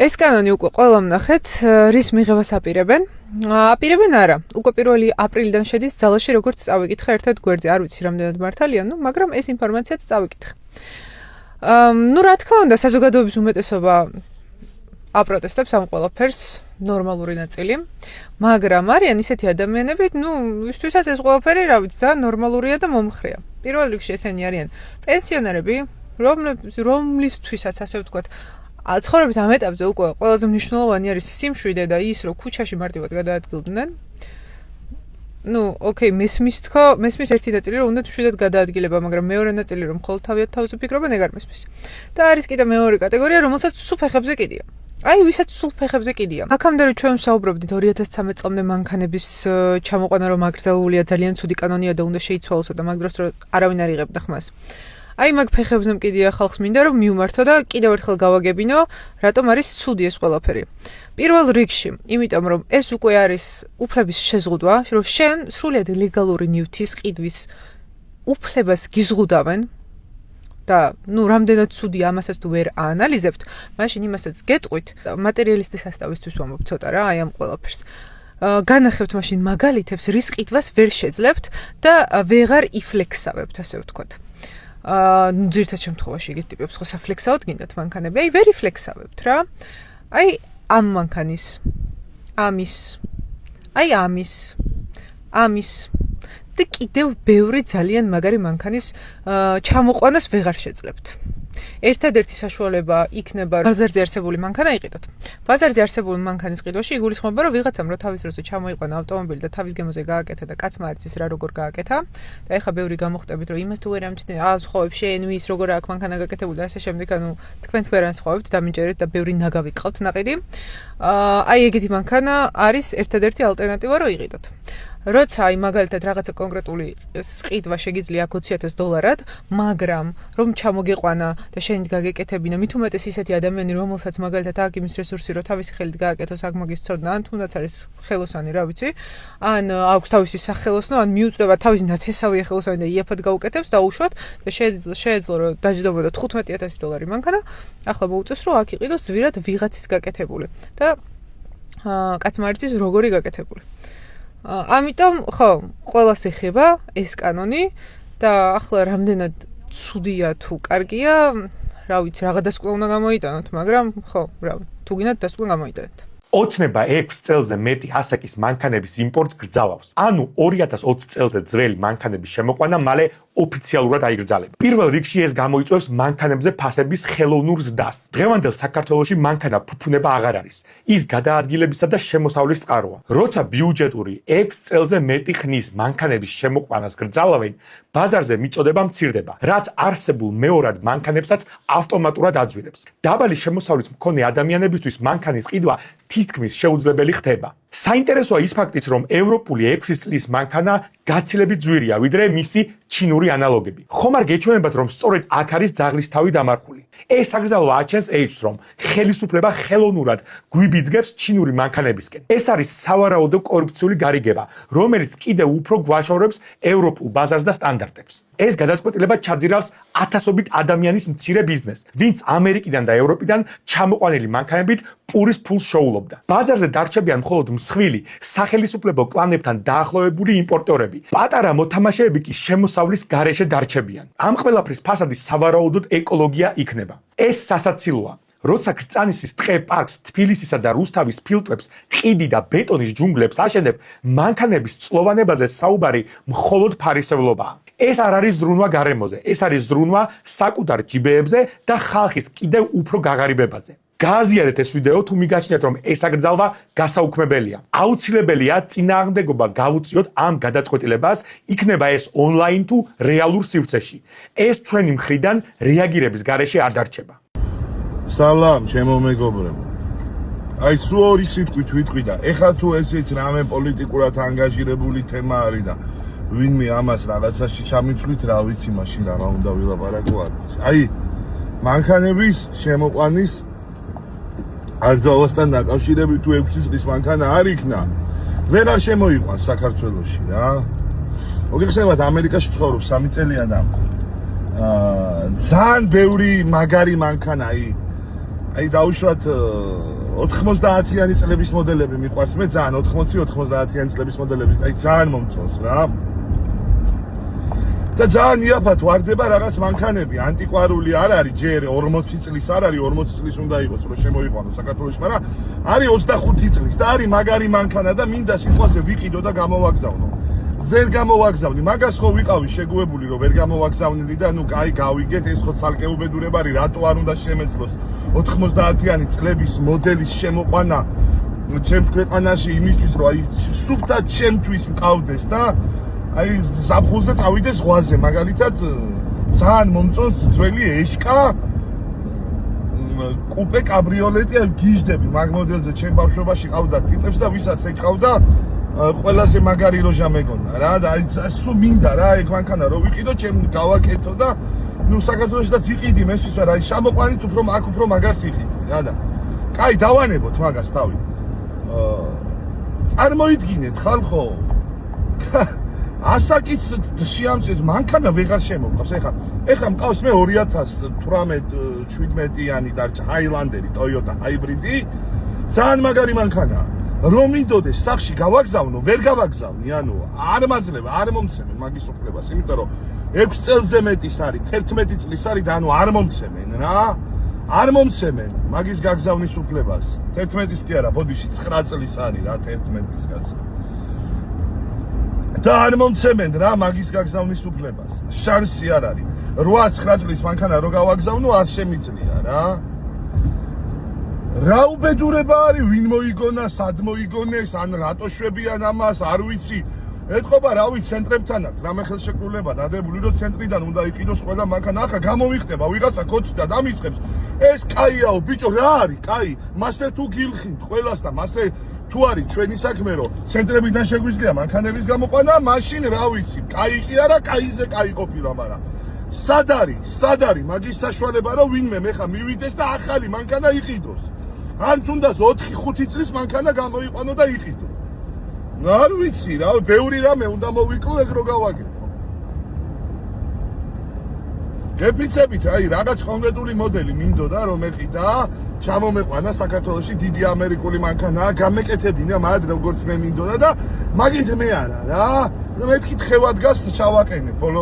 ეს კანონი უკვე ყველამ ნახეთ, რის მიღებას აპირებენ. აპირებენ არა. უკვე 1 აპრილიდან შედის ძალაში, როგორც წავიკითხე ერთ-ერთ გვერდზე. არ ვიცი რამდენად მართალია, მაგრამ ეს ინფორმაციაც წავიკითხე. რა თქმა უნდა, საზოგადოების უმეტესობა აპროტესტებს ამ ყველაფერს, ნორმალური ნაწილი. მაგრამ არიან ისეთი ადამიანები, ვისთვისაც ეს ყველაფერი, რა ვიცი, ძალიან ნორმალურია და მომხრეა. პირველ რიგში ესენი არიან პენსიონერები, რომლისთვისაც ასე ვთქვათ, ცხოვრების ამ ეტაპზე უკვე ყველაზე მნიშვნელოვანი არის სიმშვიდე და ის, რომ ქუჩაში მარტივად გადაადგილდნენ. ოკეი, მესმის ერთი ნაწილი, რომ უნდა მშვიდად გადაადგილება, მაგრამ მეორე ნაწილი, რომ მხოლოდ თავზე ფიქრობენ, ეგ არ მესმის. და არის კიდე მეორე კატეგორია, რომელსაც სულ ფეხებზე კიდია. ვისაც სულ ფეხებზე კიდია. აქამდე რომ ჩვენ ვსაუბრობდით 2013 წლამდე მანქანების ჩამოყვანა რომ აკრძალულია ძალიან ცუდი კანონია და უნდა შეიცვალოსო და მაგ დროს რომ არავინ არ იღებდა ხმას. მაგ ფეხებზე მკიდია ხალხს მინდა რომ მიუმართო და კიდევ ერთხელ გავაგებინო, რატომ არის ცუდი ეს ყველაფერი. პირველ რიგში, იმიტომ რომ ეს უკვე არის უფლების შეზღუდვა, რომ შენ სრულიად ლეგალური ნივთის ყიდვის უფლებას გიზღუდავენ და რამდენად ცუდი ამასაც თუ ვერ აანალიზებთ, მაშინ იმასაც გეტყვით, მატერიალისტი სასტავისთვის ვამბობ ცოტა რა, ამ ყველაფერს. განახებთ მაშინ მაგალითებს, რის ყიდვას ვერ შეძლებთ და ვეღარ იფლექსავებთ, ასე ვთქვათ. ძირითად შემთხვევაში იგივე ტიპებს ხო საფლექსაოდ გინდათ მანქანები, ვერ იფლექსავებთ რა. ამ მანქანის, ამის და კიდევ ბევრი ძალიან მაგარი მანქანის ჩამოყვანას ვეღარ შეძლებთ. ერთადერთი საშუალება იქნება ბაზარზე არსებული მანქანა იყიდოთ. ბაზარზე არსებული მანქანის ყიდვაში იგულისხმება, რომ ვიღაცამ რა თავის დროზე ჩამოიყვანა ავტომობილი და თავის გემოზე გააკეთა და კაცმა არ იცის რა როგორ გააკეთა და ეხა ბევრი გამოხტებით, რომ იმას თუ ვერ ამჩნევ, სხვაებს შეენვის, როგორ აქვს მანქანა გაკეთებული და ასე შემდეგ, თქვენც ვერ ანსხვავებთ, დამინჯერეთ და ბევრი ნაგავი გყავთ ნაყიდი. ეგეთი მანქანა არის ერთადერთი ალტერნატივა, რომ იყიდოთ. როცა მაგალითად რაღაცა კონკრეტული ყიდვა შეგიძლია $20,000, მაგრამ რომ ჩამოგეყვანა და შენით გაგეკეთებინა, მით უმეტეს ისეთი ადამიანი, რომელსაც მაგალითად აქვს იმის რესურსი, რომ თავისი ხელით გააკეთოს აქ მაგის ცოდნა, ან თუნდაც არის ხელოსანი, რა ვიცი, ან აქვს თავისი სახელოსნო, ან მიუწვდება თავისი ნათესავია ხელოსანი და იაფად გაუკეთებს და უშუალოდ და შეეძლო რომ დაჯდომოდა $15,000 მანქანა, ახლა მოუწევს რომ აქ იყიდოს ზვირად ვიღაცის გაკეთებული და კაცმა არ იცის როგორი გაკეთებული. ამიტომ ხო, ყველას ეხება ეს კანონი და ახლა რამდენად ცუდია თუ კარგია, რა ვიცი, რაღა დასკვნა უნდა გამოიტანოთ, მაგრამ ხო, თუ გინდათ დასკვნა გამოიტანეთ. ოცნება 6 წელზე მეტი ასაკის მანქანების იმპორტს გრძავავს. ანუ 2020 წელზე ძველი მანქანების შემოყვანა მალე ოფიციალურად აიგრძალება. პირველ რიგში ეს გამოიწვევს მანქანებზე ფასების ხელოვნურ ზრდას. დღევანდელ საქართველოში მანქანა ფუფუნება აღარ არის. ის გადაადგილებისა და შემოსავლის წყაროა. როცა ბიუჯეტური 6 წელზე მეტი ხნის მანქანების შემოყვანას გრძალავენ, ბაზარზე მიწოდება მცირდება, რაც არსებულ მეორად მანქანებსაც ავტომატურად აძვირებს. დაბალი შემოსავლის მქონე ადამიანებისთვის მანქანის ყიდვა თითქმის შეუძლებელი ხდება. საინტერესოა ის ფაქტიც, რომ ევროპული 6 წლის მანქანა გაცილებით ძვირია, ვიდრე მისი ჩინური ანალოგები. ხომ არ გეჩვენებათ, რომ სწორედ აქ არის ძაღლის თავი დამარხული. ეს აკრძალვა აჩენს ეჭვს, რომ ხელისუფლება ხელოვნურად გვიბიძგებს ჩინური მანქანებისკენ. ეს არის სავარაუდო კორუფციული გარიგება, რომელიც კიდევ უფრო გვაშორებს ევროპულ ბაზარს და სტანდარტებს. ეს გადაწყვეტილება ჩაძირავს ათასობით ადამიანის მცირე ბიზნესს, ვინც ამერიკიდან და ევროპიდან ჩამოყვანილი მანქანებით პურის ფულს შოულობდა. ბაზარზე დარჩებიან მხოლოდ მსხვილი, სახელისუფლებო კლანებთან დაახლოებული იმპორტორები. პატარა მოთამაშეები კი შემოსავლის გარეშე დარჩებიან. ამ ყველაფრის ფასადი სავარაუდოდ ეკოლოგია იქნება. ეს სასაცილოა. როცა კრწანისის ტყე პარკს, თბილისისა და რუსთავის ფილტვებს, ყიდი და ბეტონის ჯუნგლებს აშენებ, მანქანების წლოვანებაზე საუბარი მხოლოდ ფარისევლობაა. ეს არ არის ზრუნვა გარემოზე, ეს არის ზრუნვა საკუთარ ჯიბეებზე და ხალხის კიდევ უფრო გაღარიბებაზე. გააზიარეთ ეს ვიდეო თუ მიგაჩნიათ რომ ეს აკრძალვა გასაუქმებელია. აუცილებელია წინააღმდეგობა გავუწიოთ ამ გადაწყვეტილებას, იქნება ეს ონლაინ თუ რეალურ სივრცეში. ეს ჩვენი მხრიდან რეაგირების გარეშე არ დარჩება. სალამ, ჩემო მეგობრებო. სულ ორი სიტყვით ვიტყვი და ეხლა თუ ესეც რამე პოლიტიკურად ანგაჟირებული თემა არის და ვინმე ამას რაღაცაში ჩამithვლით, რა ვიცი, მაშინ რა უნდა ვილაპარაკო არ ვიცი. მანქანების შემოყვანის აკრძალვასთან დაკავშირებით თუ 6 წლის მანქანა არ იქნა, ვეღარ შემოიყვანს საქართველოში რა. მოგეხსენებათ, ამერიკაში ცხოვრობს 3 წელია და ძალიან ბევრი მაგარი მანქანა, დაუშვათ 90-იანი წლების მოდელები მიყვარს მე ძალიან 80-90-იანი წლების მოდელები აი ძალიან მომწონს რა და ძალიან იაფად ვარდება რაღაც მანქანები ანტიკვარული არ არის ჯერ 40 წლის არ არის 40 წლის უნდა იყოს რომ შემოიყვანო საქართველოში მაგრამ არის 25 წლის და არის მაგარი მანქანა და მინდა სიტყვაზე ვიყიდო და გამოვაგზავნო ვერ გამოვაგზავნი მაგას ხო ვიყავი შეგუებული რომ ვერ გამოვაგზავნილი და ნუ კაი გავიგეთ ეს ხო ცალკე უბედურება არის რატო არ უნდა შემეძლოს 90-იანი წლების მოდელის შემოყვანა ჩემს ქვეყანაში იმისთვის რომ აი სუფთად ჩემთვის მყავდეს და აი ზაფხულზე წავიდეს ზღვაზე მაგალითად ძალიან მომწონს ძველი ეშკა კუპე კაბრიოლეტი ან გიჟდები მაგ მოდელზე ჩემ ბავშვობაში ყავდა ტიპებს და ვისაც ეჭყავდა ყველაზე მაგარი როჟა მეგონა რა და აი სულ მინდა რა ეგ მანქანა რო ვიყიდო ჩემ გავაკეთო და ნუ საქართველოშიც იყიდი მესვის რა აი შემოყვანით უფრო მაგარს იყიდი რა და კაი დავანებოთ მაგას თავი წარმოიდგინეთ ხალხო ასაკიც შეამწეს მანქანა ვეღარ შემოყავს ეხლა მყავს მე 2018-17-იანი დარჩა ჰაილანდერი Toyota ჰაიბრიდი ძალიან მაგარი მანქანაა რომ მინდოდეს სახში გავაგზავნო ვერ გავაგზავნი ანუ არ მაძლევა არ მომცემენ მაგის უფლებას იმიტომ რომ 6 წელზე მეტის არის 11 წლის არის და ანუ არ მომცემენ რა არ მომცემენ მაგის გაგზავნის უფლებას 11-ის კი არა ბოდიში 9 წლის არის რა 11-ის კაც და არ მომცემენ რა მაგის გაგზავნის უფლებას შანსი არ არის 8-9 წლის მანქანა რო გავაგზავნო არ შემიძლია რა რა უბედურება არის ვინ მოიგონა სად მოიგონეს ან რატო შვებიან ამას არ ვიცი ეთყობა რა ვიცი ცენტრებთან აქვს რამე ხელშეკრულება დადებული რომ ცენტრიდან უნდა იყიდოს ყველა მანქანა ახლა გამოვიხდება ვიღაცა კოცი და დამიწყებს ეს კაიაო ბიჭო რა არის კაი მასე თუ გილხინთ ყველას და მასე თუ არის ჩვენი საქმე რომ ცენტრებიდან შეგვიძლია მანქანების გამოყვანა მაშინ რა ვიცი კაი კი არა კაიზე კაი ყოფილა მაგრამ სად არის მაგის საშუალება რომ ვინმე მე ხა მივიდეს და ახალი მანქანა იყიდოს ან თუნდაც 4-5 წლის მანქანა გამოიყვანო და იყიდო არ ვიცი რა ბევრი რამე უნდა მოვიკლო ეგ რო გავაკეთო გეფიცებით აი რაღაც კონკრეტული მოდელი მინდოდა რომ ეყიდა ჩამომეყვანა საქართველოში დიდი ამერიკული მანქანაა გამეკეთებინა მათ როგორც მე მინდოდა და მაგით მე არა რა მეთქი თხევად გას ჩავაყენე ბოლო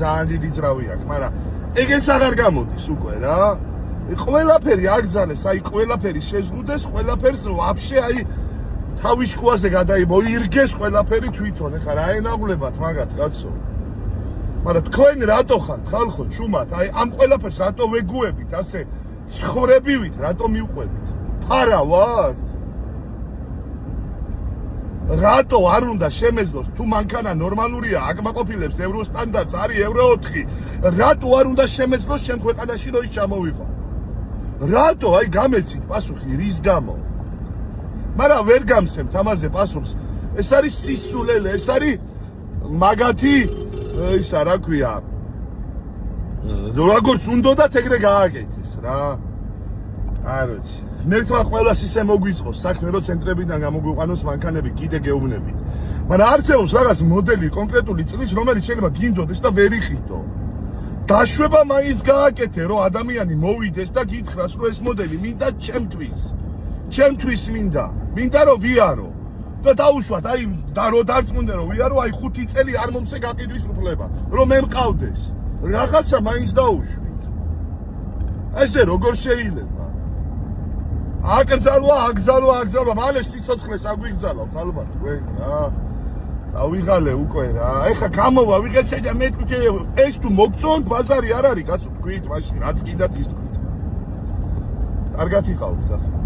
ძალიან დიდი ძრავი აქვს მაგრამ ეგ აღარ გამოდის უკვე რა ყველაფერი აგზალეს აი ყველაფერი შეზღუდეს ყველაფერს ვაფშე აი თავის შუაზე მოირგეს ყველაფერი თვითონ ეხლა რა ენაღლებათ მაგათ კაცო მაგრამ თქვენ რატო ხართ ხალხო ჩუმად აი ამ ყველაფერს რატო ვეგუებით ასე ცხოვრებივით რატო მივყვებით ფარა ვარ რატო არ უნდა შემეძლოს თუ მანქანა ნორმალურია აკმაყოფილებს ევრო სტანდარტს არის ევრო 4 რატო არ უნდა შემეძლოს შენ ქვეყანაში რომ ის ჩამოვიყო რატო აი გამეცით პასუხი რის გამო მაგრამ ვერ გამსემთ ამაზე პასუხს ეს არის სისულელე ეს არის მაგათი ისა რა ქვია როგორც უნდათ ეგრე გააკეთეს რა არ ვიცი მერტმა ყველას ისე მოგვიწყოს საქმე რომ ცენტრებიდან გამოგვიყვანოს მანქანები კიდე გეუბნებით მაგრამ არცევს რაღაც მოდელი კონკრეტული წლის რომელიც შეიძლება გინდოდეს და ვერ იხიდო დაშვება მაინც გააკეთე რომ ადამიანი მოვიდეს და გითხრას რომ ეს მოდელი მინდა ჩემთვის მინდა რომ ვიარო და დაუშვათ აი და რო დარწმუნდე რომ ვიარო აი 5 წელი არ მომცე გაყიდვის უფლება რომ მე მყავდეს რაღაცა მაინც დაუშვით ესე როგორ შეიძლება აგზალვა მალე სიცოცხლეს აგვიგზავნოთ ალბათ თქვენ რა დავიღალე უკვე რა ეხა გამოვა ვიღეცე და მე თქვი ეს თუ მოგწონთ ბაზარი არ არის კაცო თქვით მაშინ რაც კიდათ ის თქვით კარგად იყავთ ახლა